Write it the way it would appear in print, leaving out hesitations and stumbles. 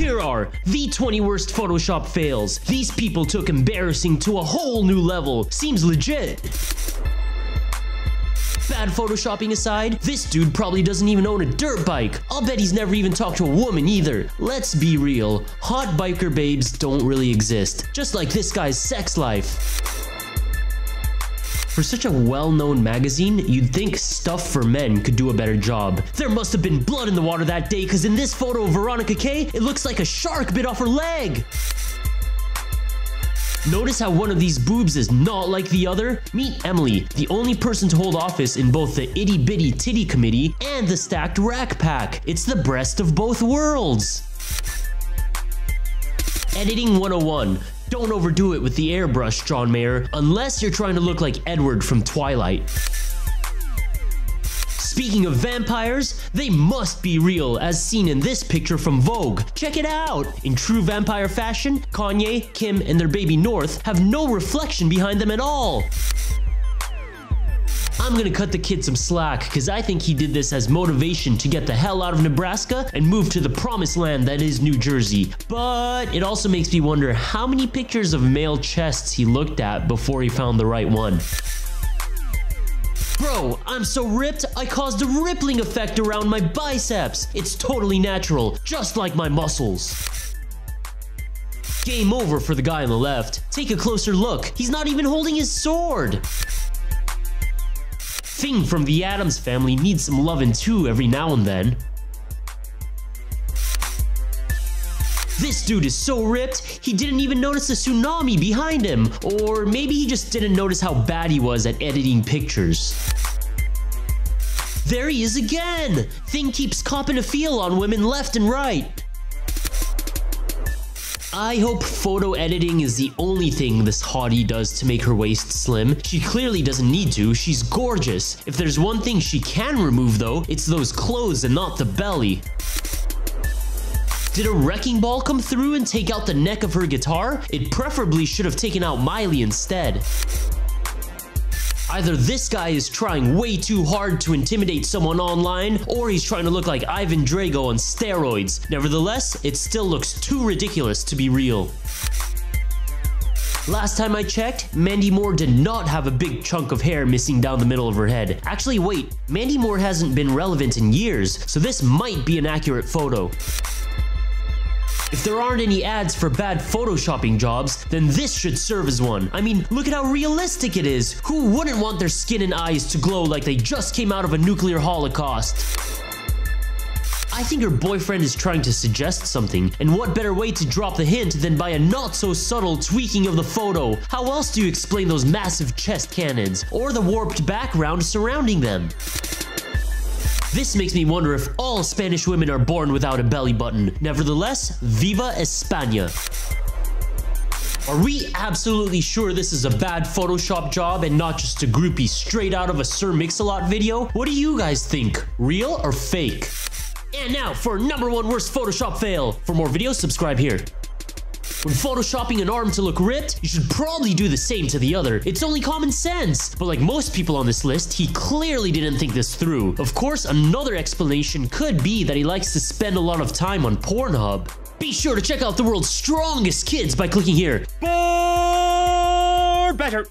Here are the 20 worst Photoshop fails. These people took embarrassing to a whole new level. Seems legit. Bad photoshopping aside, this dude probably doesn't even own a dirt bike. I'll bet he's never even talked to a woman either. Let's be real, hot biker babes don't really exist, just like this guy's sex life. For such a well-known magazine, you'd think Stuff for Men could do a better job. There must have been blood in the water that day, because in this photo of Veronica K, it looks like a shark bit off her leg. Notice how one of these boobs is not like the other? Meet Emily, the only person to hold office in both the Itty Bitty Titty Committee and the Stacked Rack Pack. It's the breast of both worlds. Editing 101. Don't overdo it with the airbrush, John Mayer, unless you're trying to look like Edward from Twilight. Speaking of vampires, they must be real, as seen in this picture from Vogue. Check it out! In true vampire fashion, Kanye, Kim, and their baby North have no reflection behind them at all. I'm gonna cut the kid some slack, cause I think he did this as motivation to get the hell out of Nebraska and move to the promised land that is New Jersey. But it also makes me wonder how many pictures of male chests he looked at before he found the right one. Bro, I'm so ripped, I caused a rippling effect around my biceps. It's totally natural, just like my muscles. Game over for the guy on the left. Take a closer look, he's not even holding his sword. Thing from the Addams Family needs some lovin' too every now and then. This dude is so ripped, he didn't even notice the tsunami behind him. Or maybe he just didn't notice how bad he was at editing pictures. There he is again! Thing keeps copping a feel on women left and right. I hope photo editing is the only thing this hottie does to make her waist slim. She clearly doesn't need to, she's gorgeous. If there's one thing she can remove though, it's those clothes and not the belly. Did a wrecking ball come through and take out the neck of her guitar? It preferably should have taken out Miley instead. Either this guy is trying way too hard to intimidate someone online, or he's trying to look like Ivan Drago on steroids. Nevertheless, it still looks too ridiculous to be real. Last time I checked, Mandy Moore did not have a big chunk of hair missing down the middle of her head. Actually, wait, Mandy Moore hasn't been relevant in years, so this might be an accurate photo. If there aren't any ads for bad photoshopping jobs, then this should serve as one. I mean, look at how realistic it is. Who wouldn't want their skin and eyes to glow like they just came out of a nuclear holocaust? I think her boyfriend is trying to suggest something, and what better way to drop the hint than by a not-so-subtle tweaking of the photo? How else do you explain those massive chest cannons, or the warped background surrounding them? This makes me wonder if all Spanish women are born without a belly button. Nevertheless, Viva España. Are we absolutely sure this is a bad Photoshop job and not just a groupie straight out of a Sir Mix-a-Lot video? What do you guys think? Real or fake? And now for #1 worst Photoshop fail. For more videos, subscribe here. When photoshopping an arm to look ripped, you should probably do the same to the other. It's only common sense. But like most people on this list, he clearly didn't think this through. Of course, another explanation could be that he likes to spend a lot of time on Pornhub. Be sure to check out the world's strongest kids by clicking here. Better.